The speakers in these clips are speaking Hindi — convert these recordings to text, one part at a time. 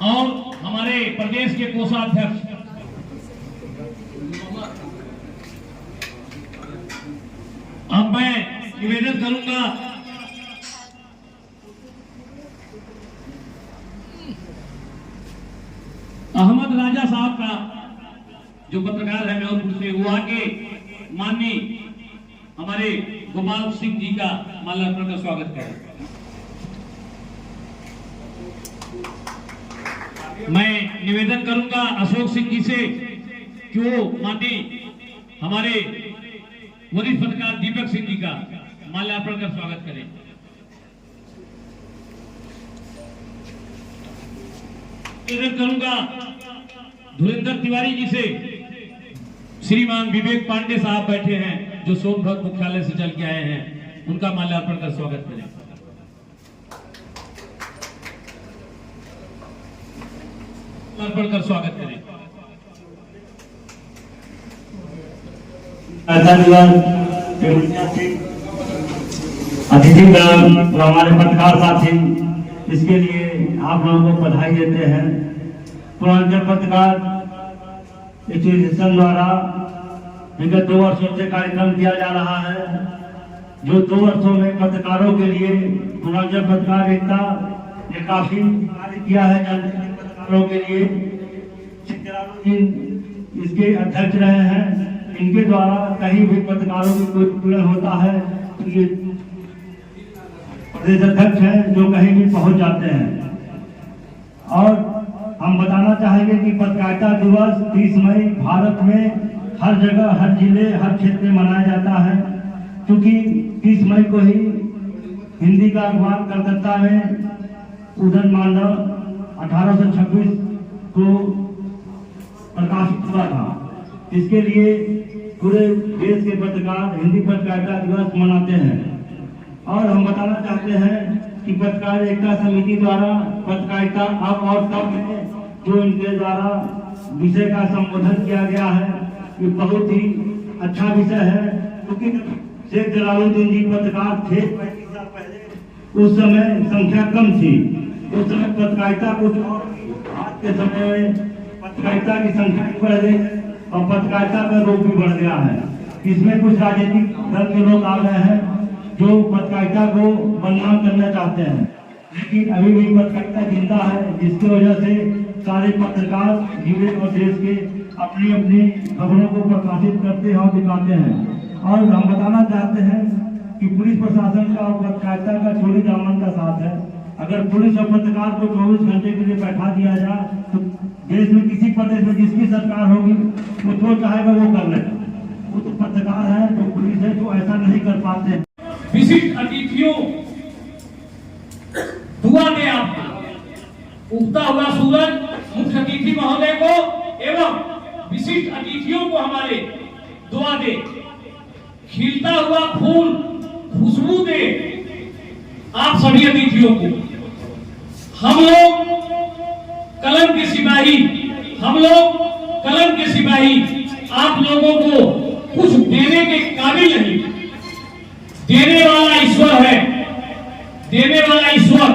और हमारे प्रदेश के कोषाध्यक्ष अब मैं निवेदन करूंगा अहमद राजा साहब का, जो पत्रकार है मेहरपुर से, वो आके माननीय हमारे गोपाल सिंह जी का माल्यार्पण का स्वागत करें। मैं निवेदन करूंगा अशोक सिंह जी से कि वो माननीय हमारे वरिष्ठ पत्रकार दीपक सिंह जी का माल्यार्पण कर स्वागत करें। निवेदन करूंगा धुरेंद्र तिवारी जी से श्रीमान विवेक पांडे साहब बैठे हैं, जो सोनभद्र मुख्यालय से चल के आए हैं, उनका माल्यार्पण कर स्वागत करें। माल्यार्पण कर स्वागत करें। अतिथि हमारे पत्रकार साथी, इसके लिए आप लोगों को बधाई देते हैं। पूर्वांचल पत्रकार एसोसिएशन द्वारा विगत 2 वर्षों से कार्यक्रम किया जा रहा है, जो 2 वर्षों में पत्रकारों के लिए पूर्वांचल पत्रकार एकता ने काफी कार्य किया है। पत्रकारों के लिए इसके अध्यक्ष रहे हैं। इनके द्वारा कहीं भी पत्रकारों की कोई उत्पीड़न होता है तो ये प्रदेश अध्यक्ष हैं, जो कहीं भी पहुंच जाते हैं। और हम बताना चाहेंगे कि पत्रकारिता दिवस 30 मई भारत में हर जगह, हर जिले, हर क्षेत्र में मनाया जाता है, क्योंकि 30 मई को ही हिंदी का अखबार कलकत्ता में उदन मांडव 1826 को प्रकाशित हुआ था। इसके लिए पूरे देश के पत्रकार हिंदी पत्रकारिता दिवस मनाते हैं। और हम बताना चाहते हैं कि पत्रकार एकता समिति द्वारा पत्रकारिता अब और तब में जो इनके द्वारा विषय का संबोधन किया गया है, ये बहुत ही अच्छा विषय है, क्योंकि शेख जलालुद्दीन जी पत्रकार थे 35 साल पहले। उस समय संख्या कम थी, उस समय पत्रकारिता कुछ और थी। आज के समय में पत्रकारिता की संख्या बढ़ गई और पत्रकारिता का रूप भी बढ़ गया है। इसमें कुछ राजनीतिक दल के लोग आ गए हैं जो पत्रकारिता को बदनाम करना चाहते हैं, लेकिन अभी भी पत्रकारिता जिंदा है, जिसकी वजह से सारे पत्रकार जिले और देश के अपनी अपनी खबरों को प्रकाशित करते हैं और दिखाते हैं। और हम बताना चाहते हैं कि पुलिस प्रशासन का और पत्रकारिता का चोरी दामन का साथ है। अगर पुलिस और पत्रकार को 24 घंटे के लिए बैठा दिया जाए तो देश में किसी प्रदेश में जिसकी सरकार होगी वो जो चाहेगा वो कर ले। वो तो पत्रकार है, तो पुलिस है, जो ऐसा नहीं कर पाते। विशिष्ट अतिथियों, दुआ दे आपको, उगता हुआ सूरज मुख्य अतिथि महोदय को एवं विशिष्ट अतिथियों को हमारे दुआ दे, खिलता हुआ फूल खुशबू दे आप सभी अतिथियों को। हम लोग कलम के सिपाही, हम लोग कलम के सिपाही आप लोगों को कुछ देने के काबिल नहीं। देने वाला ईश्वर है, देने वाला ईश्वर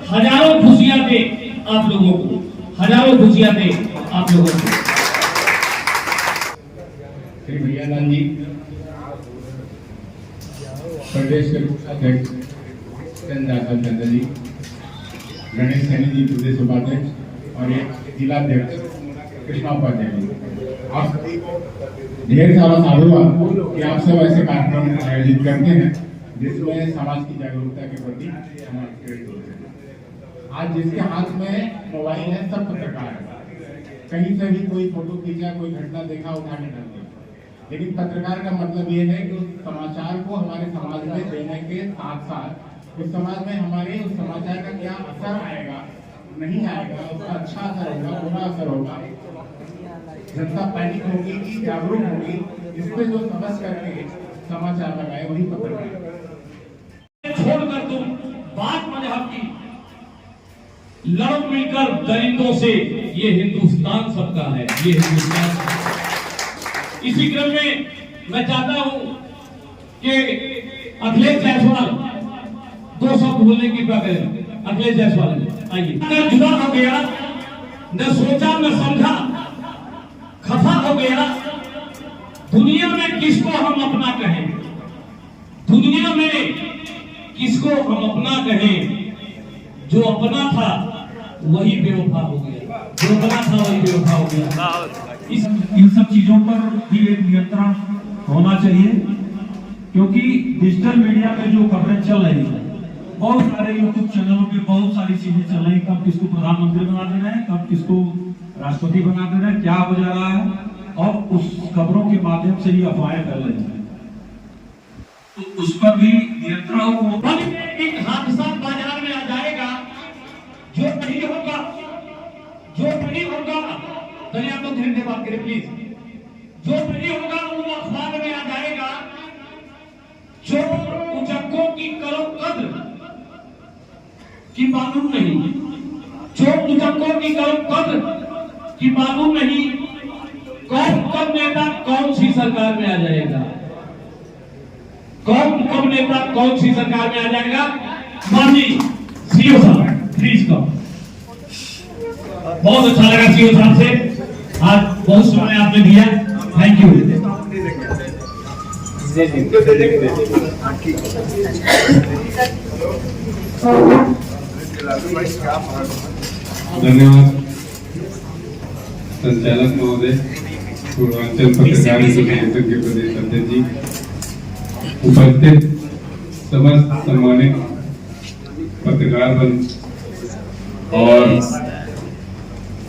हजारों खुशियां दे आप लोगों को, हजारों खुशियां दे आप लोगों को। श्री भैयालाल जी प्रदेश के अध्यक्ष चंद्र जी, गणेश सैनी जी प्रदेश उपाध्यक्ष और एक जिलाध्यक्ष कृष्णा उपाध्याय जी, आप सभी को ढेर सारा साधुवाद कि आप सब ऐसे कार्यक्रम आयोजित करते हैं जिसमें समाज की जागरूकता के प्रति समाज प्रेरित होते हैं। आज जिसके हाथ में मोबाइल है सब पत्रकार है, कहीं से भी कोई फोटो खींचा, कोई घटना देखा, उठा के डाल दिया। लेकिन पत्रकार का मतलब ये है कि उस समाचार को हमारे समाज में देने के साथ साथ उस समाज में हमारे उस समाचार का क्या असर आएगा, नहीं आएगा, उसका अच्छा असर होगा, बुरा असर होगा, जनता पैनिक होगी कि जागरूक होगी, इस पे जो समझ करके समाचार लगाए वही पत्रकार। छोड़कर तुम बात मजहब की लड़ो मिलकर दरिंदों से, ये हिंदुस्तान सबका है, ये हिंदुस्तान। इसी क्रम में मैं चाहता हूं कि अखिलेश जायसवाल 2 शब्द बोलने की कृपा करें। अखिलेश जायसवाल आइए। अगर जुदा हो गया न सोचा न समझा, खफा हो गया। दुनिया में किसको हम अपना कहें, दुनिया में किसको हम अपना कहें, जो अपना था वही बेवफा हो गया, जो अपना था वही बेवफा हो गया। इन सब चीजों पर भी एक नियंत्रण होना चाहिए, क्योंकि डिजिटल मीडिया में जो खबरें चल रही है, बहुत सारे यूट्यूब चैनलों पे बहुत सारी चीजें चल रही, कब किसको प्रधानमंत्री बना दे रहे हैं, कब किसको राष्ट्रपति बना दे रहे हैं, क्या हो जा रहा है, और उस खबरों के माध्यम से ही अफवाहें फैल रही हैं। तो उस पर भी नियंत्रण हो। एक हादसा बाजार में आ जाएगा, जो नहीं होगा, जो नहीं होगा, तो आप लोग ध्यान से बात करें प्लीज, जो नहीं होगा वो अखबार में आ जाएगा। चोर उचक्कों की करो कद्र की मालूम नहीं, चोर उचक्कों की करो कद्र की मालूम नहीं, कौन कब नेता कौन सी सरकार में आ जाएगा, कौन कब नेता कौन सी सरकार में आ जाएगा। माननीय सीओ साहब प्लीज कम। बहुत अच्छा लगा सीओ साहब से, आज बहुत समय आपने दिया, थैंक यू। धन्यवाद संचालक महोदय, पूर्वांचल पत्रकारिता संगठन के प्रदेश अध्यक्ष जी, उपस्थित समस्त सम्मानित पत्रकार बंधु और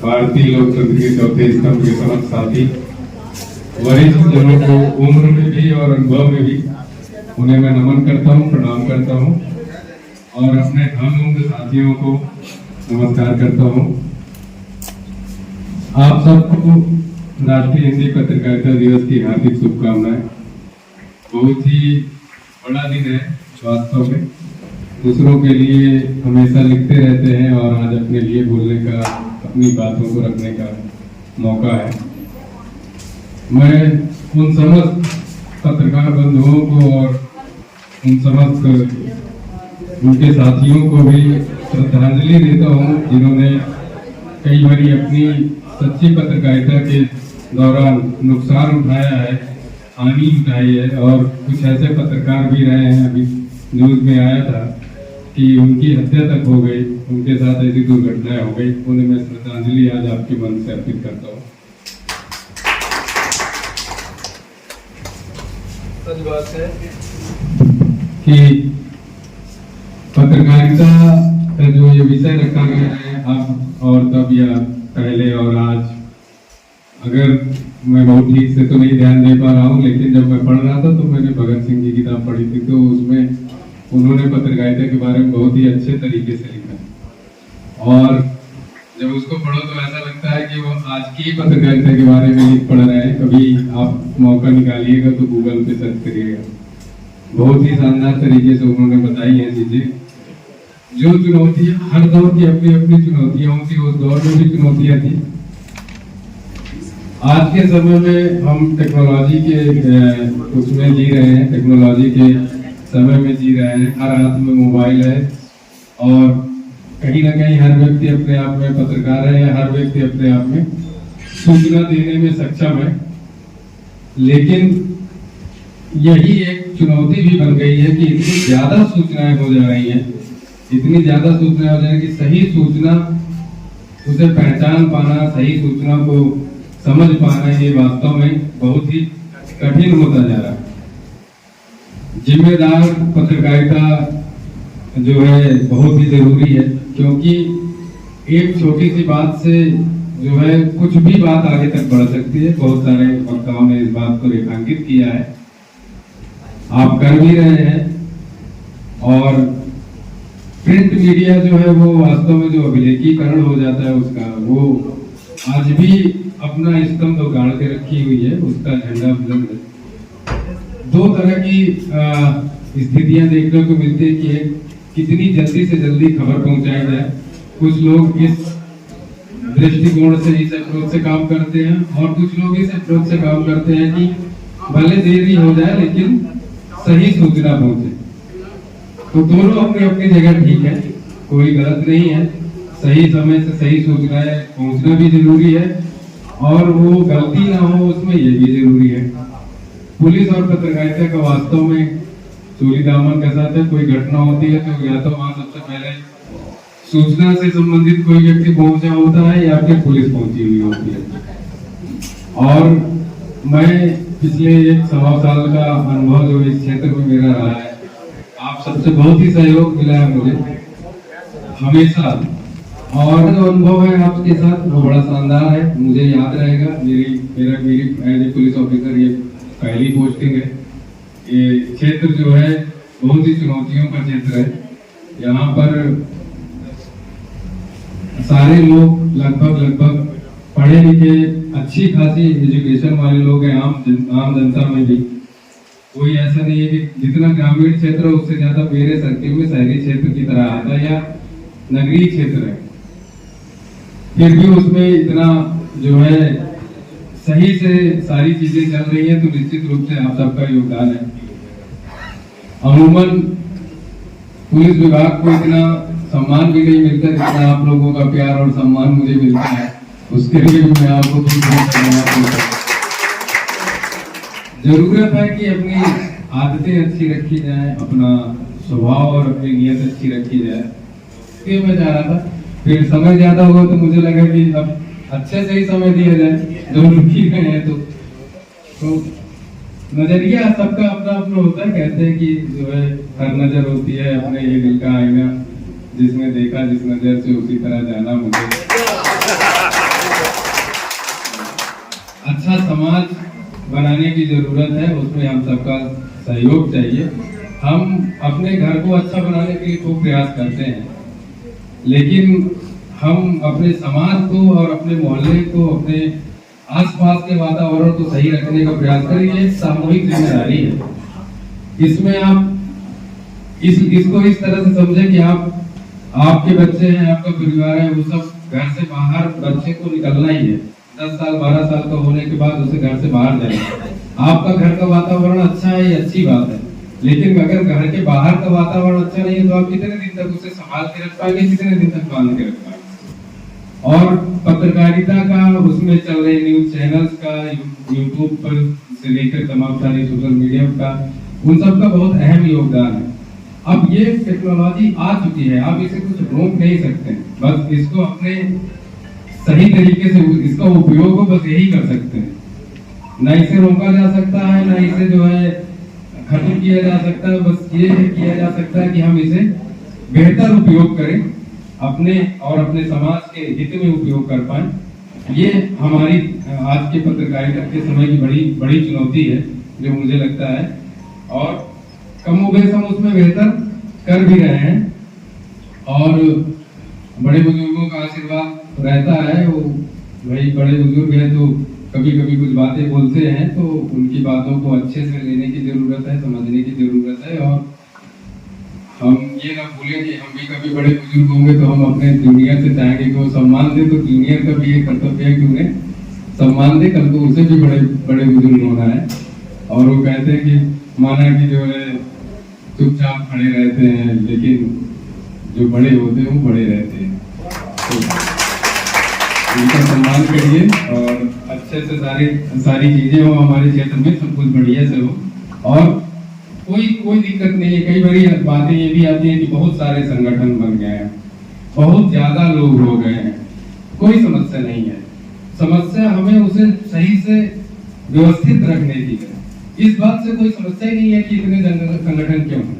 भारतीय लोकतंत्र के चौथे स्तंभ के समस्त साथी, वरिष्ठ जनों को उम्र में भी और अनुभव में भी उन्हें मैं नमन करता हूँ, प्रणाम करता हूँ, और अपने हम उम्र साथियों को नमस्कार करता हूँ। आप सबको राष्ट्रीय हिंदी पत्रकारिता दिवस की हार्दिक शुभकामनाएं। बहुत ही बड़ा दिन है वास्तव में, दूसरों के लिए हमेशा लिखते रहते हैं और आज अपने लिए बोलने का, अपनी बातों को रखने का मौका है। मैं उन समस्त पत्रकार बंधुओं को और उन समस्त उनके साथियों को भी श्रद्धांजलि देता हूँ, जिन्होंने कई बारी अपनी सच्ची पत्रकारिता के दौरान नुकसान उठाया है, हानि उठाई है, और कुछ ऐसे पत्रकार भी रहे हैं, अभी न्यूज में आया था कि उनकी हत्या तक हो गई, उनके साथ ऐसी दुर्घटनाएं हो गई। उन्हें मैं श्रद्धांजलि आज आपके मन से अर्पित करता हूँ। सच बात है कि पत्रकारिता का जो ये विषय रखा गया है, अब और तब या पहले और आज, अगर मैं बहुत ठीक से तो नहीं ध्यान दे पा रहा हूँ, लेकिन जब मैं पढ़ रहा था तो मैंने भगत सिंह की किताब पढ़ी थी, तो उसमें उन्होंने पत्रकारिता के बारे में बहुत ही अच्छे तरीके से लिखा, और जब उसको पढ़ो तो ऐसा लगता है कि वो आज की पत्रकारिता के बारे में लिख पढ़ रहे हैं। कभी आप मौका निकालिएगा तो गूगल पे सर्च करिएगा, बहुत ही शानदार तरीके से उन्होंने बताई है चीजें। जो चुनौतियां, हर दौर की अपनी अपनी चुनौतियां होती, उस दौर में भी चुनौतियां थी। आज के समय में हम टेक्नोलॉजी के उसमें जी रहे हैं, टेक्नोलॉजी के समय में जी रहे हैं, हर हाथ में मोबाइल है, और कहीं ना कहीं हर व्यक्ति अपने आप में पत्रकार है, या हर व्यक्ति अपने आप में सूचना देने में सक्षम है। लेकिन यही एक चुनौती भी बन गई है कि इतनी ज्यादा सूचनाएं हो जा रही हैं, इतनी ज्यादा सूचनाएं हो जा रही है कि सही सूचना, उसे पहचान पाना, सही सूचना को समझ पाना, ये वास्तव में बहुत ही कठिन होता जा रहा है। जिम्मेदार पत्रकारिता जो है बहुत ही जरूरी है, क्योंकि एक छोटी सी बात से जो है कुछ भी बात आगे तक बढ़ सकती है। बहुत सारे वक्ताओं ने इस बात को रेखांकित किया है, आप कर भी रहे हैं। और प्रिंट मीडिया जो है वो वास्तव में जो अभिलेखीकरण हो जाता है उसका, वो आज भी अपना स्तंभ गाड़ के रखी हुई है, उसका झंडा बुलंद है। दो तरह की स्थितियां देखने को मिलती है कि कितनी जल्दी से जल्दी खबर पहुंचाई जाए। कुछ लोग इस दृष्टिकोण से, इस अप्रोच से काम करते हैं, और कुछ लोग इस अप्रोच से काम करते हैं कि भले देरी हो जाए लेकिन सही सूचना पहुंचे। तो दोनों अपनी अपनी जगह ठीक है, कोई गलत नहीं है। सही समय से सही सूचनाएं पहुंचना भी जरूरी है और वो गलती ना हो उसमें ये भी जरूरी है। पुलिस और पत्रकारिता का वास्तव में चोरी दामन के साथ है। कोई घटना होती है तो या तो वहां सबसे पहले सूचना से संबंधित कोई व्यक्ति पहुंचा होता है या फिर पुलिस पहुंची हुई होती है। और मैं पिछले 1.25 साल का अनुभव जो इस क्षेत्र में मेरा रहा है, आप सबसे बहुत ही सहयोग मिला है मुझे हमेशा, और जो अनुभव है आपके साथ वो बड़ा शानदार है, मुझे याद रहेगा। मेरी एज ए पुलिस ऑफिसर ये पहली पोस्टिंग है। ये क्षेत्र जो है बहुत ही चुनौतियों का क्षेत्र है। यहाँ पर सारे लोग लगभग पढ़े लिखे अच्छी खासी एजुकेशन वाले लोग हैं। आम जनता में भी कोई ऐसा नहीं है कि जितना ग्रामीण क्षेत्र है उससे ज्यादा मेरे सर्किल में शहरी क्षेत्र की तरह आता है या नगरीय क्षेत्र है, फिर भी उसमें इतना जो है सही से सारी चीजें चल रही है, तो निश्चित रूप से आप सबका योगदान है। अमूमन पुलिस विभाग को इतना सम्मान भी नहीं मिलता जितना आप लोगों का प्यार और सम्मान मुझे मिलता है, उसके लिए भी मैं आपको बहुत धन्यवाद देता हूं। जरूरत है कि अपनी आदतें अच्छी रखी जाए, अपना स्वभाव और अपनी नियत अच्छी रखी जाए। इसलिए मैं जा रहा था, फिर समय ज्यादा हुआ तो मुझे लगा कि अब अच्छे से ही समय दिया जाए, जो रुक ही गए हैं तो नजरिया सबका अपना अपना होता है। कहते हैं कि जो है हर नजर होती है अपने ये दिल का आईना, जिसने देखा जिस नजर से उसी तरह जाना। मुझे अच्छा समाज बनाने की जरूरत है, उसमें हम सबका सहयोग चाहिए। हम अपने घर को अच्छा बनाने के लिए खूब प्रयास करते हैं, लेकिन हम अपने समाज को और अपने मोहल्ले को, अपने आसपास के वातावरण को सही रखने का प्रयास करें। ये एक सामूहिक जिम्मेदारी है। इसमें आप इसको इस तरह से समझें कि आपके बच्चे हैं, आपका परिवार है, वो सब घर से बाहर बच्चे को निकलना ही है। 10 साल 12 साल का होने के बाद उसे घर से बाहर जाएगा। आपका घर का वातावरण अच्छा है, ये अच्छी बात है, लेकिन अगर घर के बाहर का वातावरण अच्छा नहीं है तो आप कितने दिन तक उसे संभाल के रख पाएंगे, कितने दिन तक बांध के रख पाएंगे। और पत्रकारिता का उसमें चल रहे न्यूज चैनल्स का, यूट्यूब पर से लेकर तमाम सारी सोशल मीडिया का, उन सब का बहुत अहम योगदान है। अब ये टेक्नोलॉजी आ चुकी है, आप इसे कुछ रोक नहीं सकते, बस इसको अपने सही तरीके से इसका उपयोग हो, बस यही कर सकते हैं। ना इसे रोका जा सकता है, ना इसे जो है खत्म किया जा सकता है, बस ये किया जा सकता है कि हम इसे बेहतर उपयोग करें, अपने और अपने समाज के हित में उपयोग कर पाए। ये हमारी आज के पत्रकारिता के समय की बड़ी चुनौती है, जो मुझे लगता है, और कमोबेश हम उसमें बेहतर कर भी रहे हैं। और बड़े बुजुर्गों का आशीर्वाद रहता है, वो भाई बड़े बुजुर्ग हैं तो कभी कभी कुछ बातें बोलते हैं, तो उनकी बातों को अच्छे से लेने की जरूरत है, समझने की जरूरत है। और हम ये ना भूलें कि हम भी कभी बड़े बुजुर्ग होंगे तो हम अपने जूनियर से चाहेंगे कि वो सम्मान दे, तो जूनियर का भी ये कर्तव्य है कि उन्हें सम्मान दे, कल को उसे भी बड़े बुजुर्ग होना है। और वो कहते हैं कि माना कि जो है चुपचाप खड़े रहते हैं, लेकिन जो बड़े होते हैं वो बड़े रहते हैं। तो उनका सम्मान करिए और अच्छे से सारी चीजें हो हमारे क्षेत्र में, सब कुछ बढ़िया से हो। और कोई दिक्कत नहीं है। कई बारी बातें ये भी आती है कि बहुत सारे संगठन बन गए हैं, बहुत ज्यादा लोग हो गए हैं, कोई समस्या नहीं है। समस्या हमें उसे सही से व्यवस्थित रखने की है। इस बात से कोई समस्या ही नहीं है कि इतने संगठन क्यों हैं।